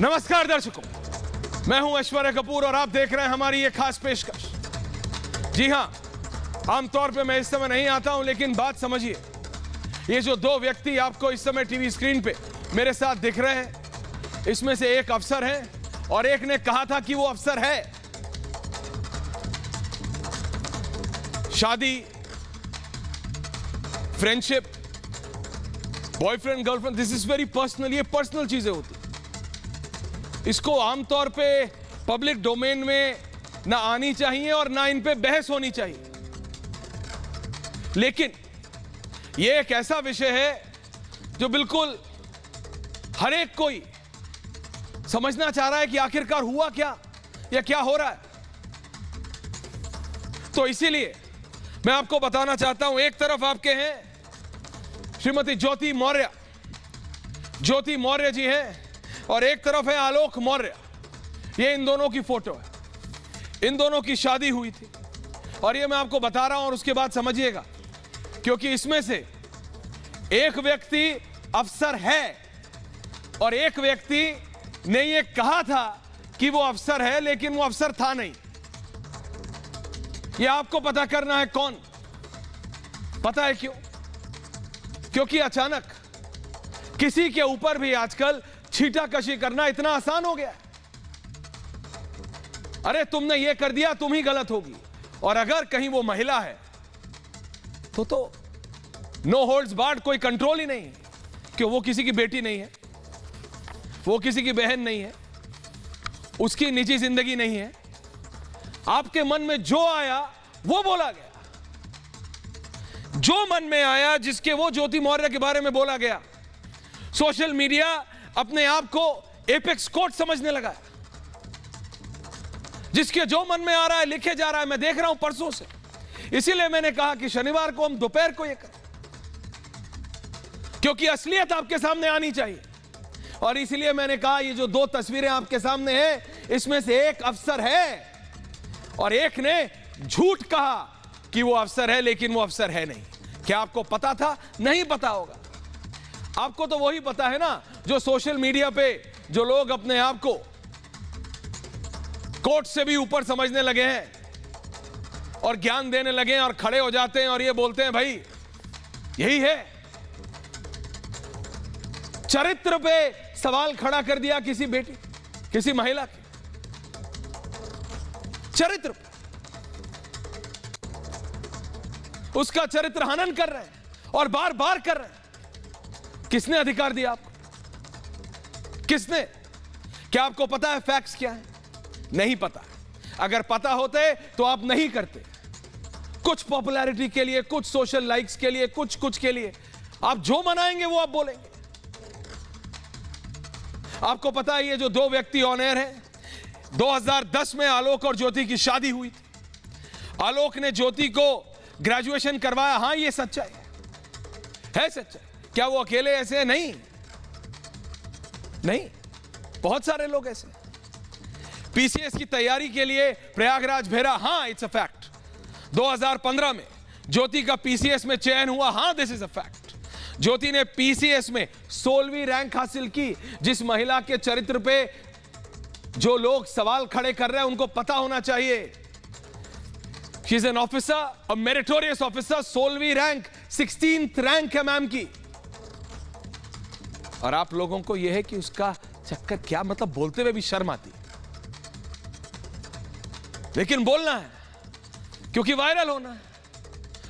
नमस्कार दर्शकों, मैं हूं ऐश्वर्या कपूर और आप देख रहे हैं हमारी ये खास पेशकश। जी हां, आमतौर पे मैं इस समय नहीं आता हूं, लेकिन बात समझिए। ये जो दो व्यक्ति आपको इस समय टीवी स्क्रीन पे मेरे साथ दिख रहे हैं, इसमें से एक अफसर है और एक ने कहा था कि वो अफसर है। शादी, friendship, boyfriend girlfriend, this is very personal. ये पर्सनल चीजें होती, इसको आमतौर पे पब्लिक डोमेन में ना आनी चाहिए और ना इन पे बहस होनी चाहिए। लेकिन ये एक ऐसा विषय है जो बिल्कुल हर एक कोई समझना चाह रहा है कि आखिरकार हुआ क्या या क्या हो रहा है। तो इसीलिए मैं आपको बताना चाहता हूं, एक तरफ आपके हैं श्रीमती ज्योति मौर्य, ज्योति मौर्य जी हैं, और एक तरफ है आलोक मौर्य। ये इन दोनों की फोटो है, इन दोनों की शादी हुई थी और ये मैं आपको बता रहा हूं और उसके बाद समझिएगा, क्योंकि इसमें से एक व्यक्ति अफसर है और एक व्यक्ति ने ये कहा था कि वो अफसर है, लेकिन वो अफसर था नहीं। ये आपको पता करना है कौन। पता है क्यों? क्योंकि अचानक किसी के ऊपर भी आजकल छीटाकशी करना इतना आसान हो गया। अरे तुमने ये कर दिया, तुम ही गलत होगी। और अगर कहीं वो महिला है तो नो होल्ड्स बार्ड, कोई कंट्रोल ही नहीं है। क्यों? वो किसी की बेटी नहीं है, वो किसी की बहन नहीं है, उसकी निजी जिंदगी नहीं है। आपके मन में जो आया वो बोला गया, जो मन में आया, जिसके वो ज्योति मौर्य के बारे में बोला गया। सोशल मीडिया अपने आप को एपेक्स कोर्ट समझने लगा, जिसके जो मन में आ रहा है लिखे जा रहा है। मैं देख रहा हूं परसों से, इसीलिए मैंने कहा कि शनिवार को हम दोपहर को ये करें, क्योंकि असलियत आपके सामने आनी चाहिए। और इसीलिए मैंने कहा ये जो दो तस्वीरें आपके सामने हैं, इसमें से एक अफसर है और एक ने झूठ कहा कि वो अफसर है, लेकिन वो अफसर है नहीं। क्या आपको पता था? नहीं पता होगा। आपको तो वही पता है ना, जो सोशल मीडिया पे जो लोग अपने आप को कोर्ट से भी ऊपर समझने लगे हैं और ज्ञान देने लगे हैं और खड़े हो जाते हैं और ये बोलते हैं भाई यही है। चरित्र पे सवाल खड़ा कर दिया किसी बेटी, किसी महिला के चरित्र पे, उसका चरित्र हनन कर रहे हैं और बार बार कर रहे हैं। किसने अधिकार दिया आपको? किसने? क्या आपको पता है फैक्ट्स क्या है? नहीं पता। अगर पता होते तो आप नहीं करते। कुछ पॉपुलैरिटी के लिए, कुछ सोशल लाइक्स के लिए, कुछ के लिए आप जो मनाएंगे वो आप बोलेंगे। आपको पता है ये जो दो व्यक्ति ऑन एयर हैं, 2010 में आलोक और ज्योति की शादी हुई थी। आलोक ने ज्योति को ग्रेजुएशन करवाया। हां, ये सच्चाई है सच्चाई। क्या वो अकेले ऐसे हैं? नहीं, बहुत सारे लोग ऐसे। पीसीएस की तैयारी के लिए प्रयागराज भेरा, हां इट्स अ फैक्ट। 2015 में ज्योति का पीसीएस में चयन हुआ, हां दिस इज अ फैक्ट। ज्योति ने पीसीएस में 16वीं रैंक हासिल की। जिस महिला के चरित्र पे जो लोग सवाल खड़े कर रहे हैं उनको पता होना चाहिए। She is an officer, a meritorious officer. 16वीं रैंक, 16th रैंक है मैम की। और आप लोगों को यह है कि उसका चक्कर क्या, मतलब बोलते हुए भी शर्म आती है, लेकिन बोलना है क्योंकि वायरल होना है।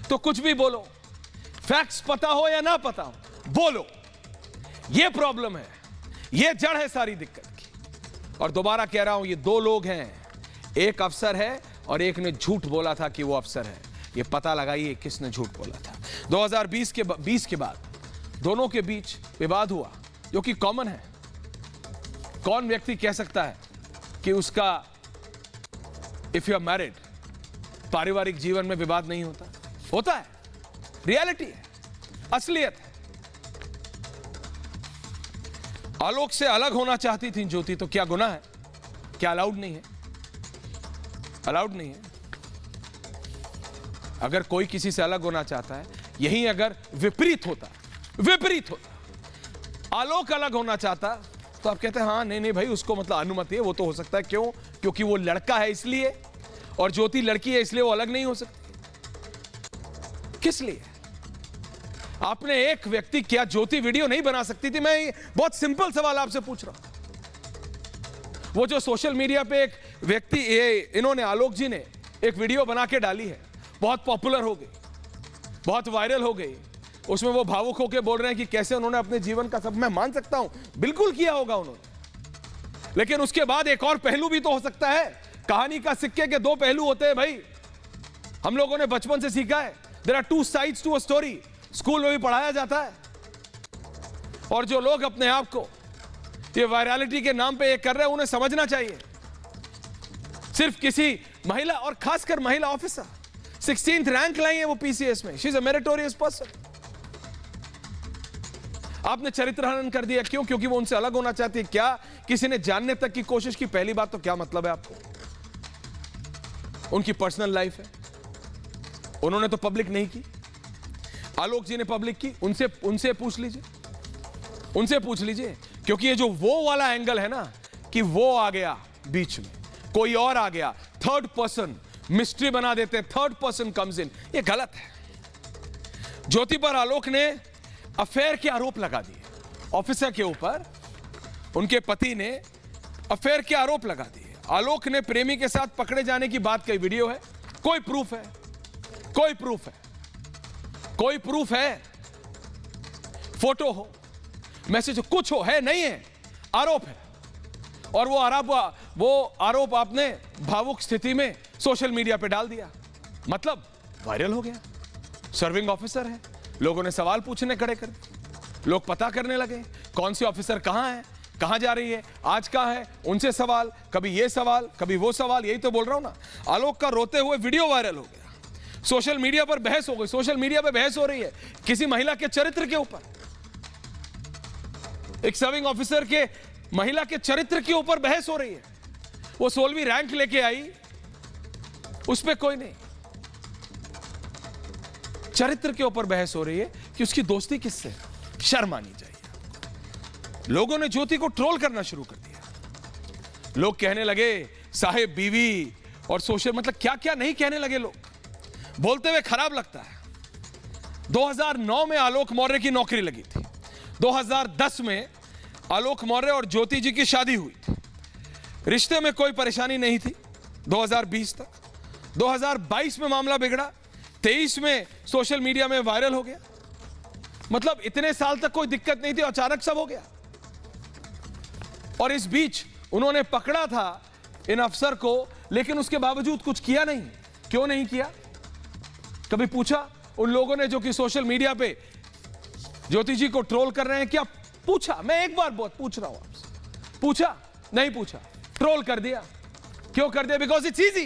तो कुछ भी बोलो, फैक्ट्स पता हो या ना पता हो, बोलो। यह प्रॉब्लम है, यह जड़ है सारी दिक्कत की। और दोबारा कह रहा हूं, ये दो लोग हैं, एक अफसर है और एक ने झूठ बोला था कि वो अफसर है। यह पता लगाइए किसने झूठ बोला था। 2020 के बाद दोनों के बीच विवाद हुआ, जो कि कॉमन है। कौन व्यक्ति कह सकता है कि उसका इफ यू आर मैरिड, पारिवारिक जीवन में विवाद नहीं होता? होता है, रियलिटी है, असलियत है। आलोक से अलग होना चाहती थी ज्योति, तो क्या गुनाह है? क्या अलाउड नहीं है? अलाउड नहीं है। अगर कोई किसी से अलग होना चाहता है, यही अगर विपरीत होता, आलोक अलग होना चाहता तो आप कहते हैं हाँ नहीं नहीं भाई उसको मतलब अनुमति है, वो तो हो सकता है। क्यों? क्योंकि वो लड़का है इसलिए, और ज्योति लड़की है इसलिए वो अलग नहीं हो सकती। किस लिए? आपने एक व्यक्ति, क्या ज्योति वीडियो नहीं बना सकती थी? मैं बहुत सिंपल सवाल आपसे पूछ रहा हूं। वो जो सोशल मीडिया पे एक व्यक्ति, इन्होंने, आलोक जी ने एक वीडियो बना के डाली है, बहुत पॉपुलर हो गई, बहुत वायरल हो गई। उसमें वो भावुक होकर बोल रहे हैं कि कैसे उन्होंने अपने जीवन का सब, मैं मान सकता हूं बिल्कुल किया होगा उन्होंने, लेकिन उसके बाद एक और पहलू भी तो हो सकता है। कहानी का सिक्के के दो पहलू होते हैं भाई, हम लोगों ने बचपन से सीखा है। There are two sides to a story, school में भी पढ़ाया जाता है। और जो लोग अपने आप को ये वायरलिटी के नाम पे ये कर रहे हैं, उन्हें समझना चाहिए। सिर्फ किसी महिला, और खासकर महिला ऑफिसर 16th रैंक लाई है वो पीसीएस में, she is a meritorious person. आपने चरित्र हनन कर दिया, क्यों? क्योंकि वो उनसे अलग होना चाहती है। क्या किसी ने जानने तक की कोशिश की? पहली बात तो क्या मतलब है आपको? उनकी पर्सनल लाइफ है, उन्होंने तो पब्लिक नहीं की। आलोक जी ने पब्लिक की, उनसे पूछ लीजिए, उनसे पूछ लीजिए। क्योंकि ये जो वो वाला एंगल है ना कि वो आ गया बीच में, कोई और आ गया, थर्ड पर्सन मिस्ट्री बना देते हैं, थर्ड पर्सन कम्स इन, ये गलत है। ज्योति पर आलोक ने अफेयर के आरोप लगा दिए, ऑफिसर के ऊपर उनके पति ने अफेयर के आरोप लगा दिए। आलोक ने प्रेमी के साथ पकड़े जाने की बात कही, वीडियो है, कोई प्रूफ है? कोई प्रूफ है? कोई प्रूफ है? फोटो हो, मैसेज हो, कुछ हो? है? नहीं है, आरोप है। और वो आरोप आपने भावुक स्थिति में सोशल मीडिया पे डाल दिया, मतलब वायरल हो गया। सर्विंग ऑफिसर है, लोगों ने सवाल पूछने खड़े कर दिए, लोग पता करने लगे कौन सी ऑफिसर कहां है, कहां जा रही है, आज कहां है, उनसे सवाल, कभी ये सवाल, कभी वो सवाल। यही तो बोल रहा हूं ना, आलोक का रोते हुए वीडियो वायरल हो गया, सोशल मीडिया पर बहस हो गई। सोशल मीडिया पर बहस हो रही है किसी महिला के चरित्र के ऊपर, एक सर्विंग ऑफिसर के महिला के चरित्र के ऊपर बहस हो रही है। वो 16वीं रैंक लेके आई, उस पर कोई नहीं, चरित्र के ऊपर बहस हो रही है कि उसकी दोस्ती किससे। शर्म आनी चाहिए। लोगों ने ज्योति को ट्रोल करना शुरू कर दिया। लोग कहने लगे साहेब बीवी, और सोशल, मतलब क्या क्या नहीं कहने लगे लोग, बोलते हुए खराब लगता है। 2009 में आलोक मौर्य की नौकरी लगी थी, 2010 में आलोक मौर्य और ज्योति जी की शादी हुई थी, रिश्ते में कोई परेशानी नहीं थी 2020 तक। 2022 में मामला बिगड़ा, 23 में सोशल मीडिया में वायरल हो गया। मतलब इतने साल तक कोई दिक्कत नहीं थी, अचानक सब हो गया। और इस बीच उन्होंने पकड़ा था इन अफसर को, लेकिन उसके बावजूद कुछ किया नहीं। क्यों नहीं किया? कभी पूछा उन लोगों ने जो कि सोशल मीडिया पे ज्योति जी को ट्रोल कर रहे हैं? क्या पूछा? मैं एक बार बहुत पूछ रहा हूं आपसे, पूछा? नहीं पूछा, ट्रोल कर दिया। क्यों कर दिया? Because it's easy.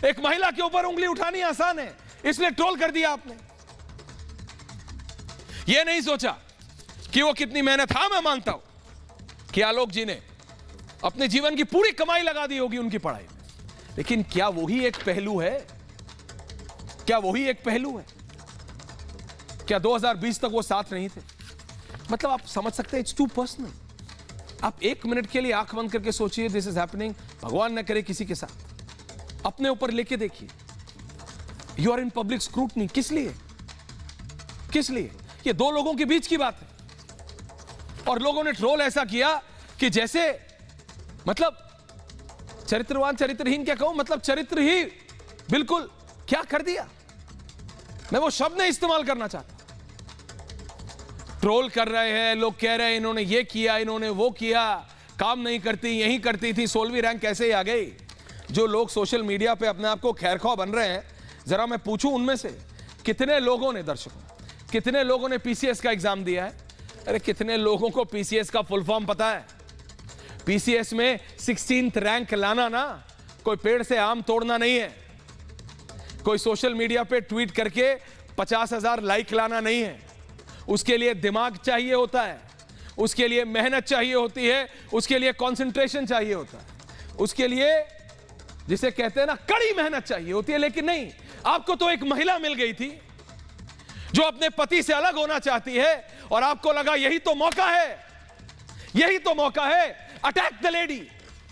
एक महिला के ऊपर उंगली उठानी आसान है, इसलिए ट्रोल कर दिया आपने। यह नहीं सोचा कि वो कितनी मेहनत, हाँ मैं मानता हूं कि आलोक जी ने अपने जीवन की पूरी कमाई लगा दी होगी उनकी पढ़ाई में, लेकिन क्या वही एक पहलू है? क्या वही एक पहलू है? क्या 2020 तक वो साथ नहीं थे? मतलब आप समझ सकते हैं, इट्स टू पर्सनल। आप एक मिनट के लिए आंख बंद करके सोचिए, दिस इज हैपनिंग, भगवान न करे किसी के साथ, अपने ऊपर लेके देखिए। You are in public scrutiny. किस लिए? किस लिए? ये दो लोगों के बीच की बात है, और लोगों ने ट्रोल ऐसा किया कि जैसे, मतलब चरित्रवान चरित्रहीन क्या कहूं, मतलब चरित्र ही बिल्कुल क्या कर दिया। मैं वो शब्द नहीं इस्तेमाल करना चाहता। ट्रोल कर रहे हैं लोग, कह रहे हैं इन्होंने ये किया, इन्होंने वो किया, काम नहीं करती, यही करती थी, 16वीं रैंक कैसे ही आ गई। जो लोग सोशल मीडिया पे अपने आप को खैरख्वाह बन रहे हैं, जरा मैं पूछूं उनमें से कितने लोगों ने, दर्शकों, कितने लोगों ने पीसीएस का एग्जाम दिया है? अरे कितने लोगों को पीसीएस का फुल फॉर्म पता है? पीसीएस में 16th रैंक लाना ना कोई पेड़ से आम तोड़ना नहीं है, कोई सोशल मीडिया पे ट्वीट करके 50,000 लाइक लाना नहीं है। उसके लिए दिमाग चाहिए होता है, उसके लिए मेहनत चाहिए होती है, उसके लिए कंसंट्रेशन चाहिए होता है, उसके लिए जिसे कहते हैं ना कड़ी मेहनत चाहिए होती है। लेकिन नहीं, आपको तो एक महिला मिल गई थी जो अपने पति से अलग होना चाहती है, और आपको लगा यही तो मौका है, यही तो मौका है, अटैक द लेडी।